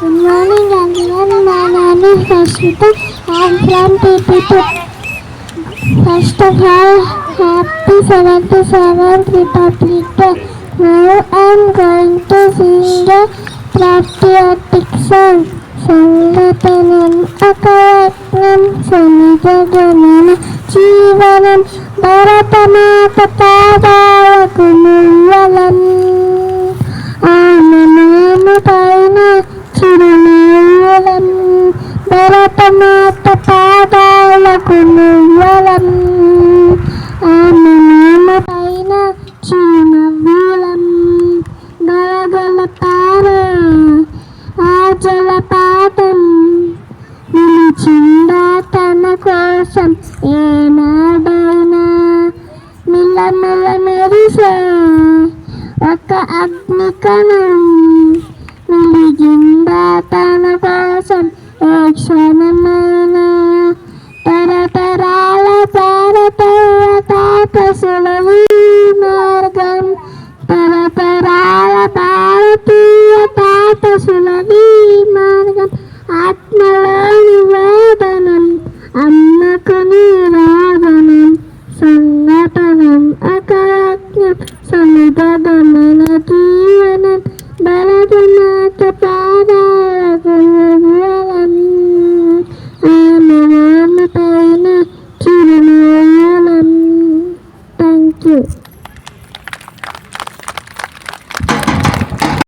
Good morning everyone. My name is Rashmita. I am from PP2. First of all, happy 77th Republic Day. Now I am going to sing a patriotic song. సంగతనం అకయత్నం సనిజగమన జీవనం భరతమాత పాదాలకు మువ్వలం ఆమె నామ పైన చిరునవ్వులం భరతమాత పాదాలకు మువ్వలం ఆమె నామ పైన చిరునవ్వులం గలగల పారే ఆ జలపాతం నిలిచిందా తన కోసం ఏనాడైనా మిలమిల మెరిసే ఒక అగ్నికణం వెలిగిందా తన కోసం ఏ క్షణమైనా తరతరాల భారతీయ తాపసుల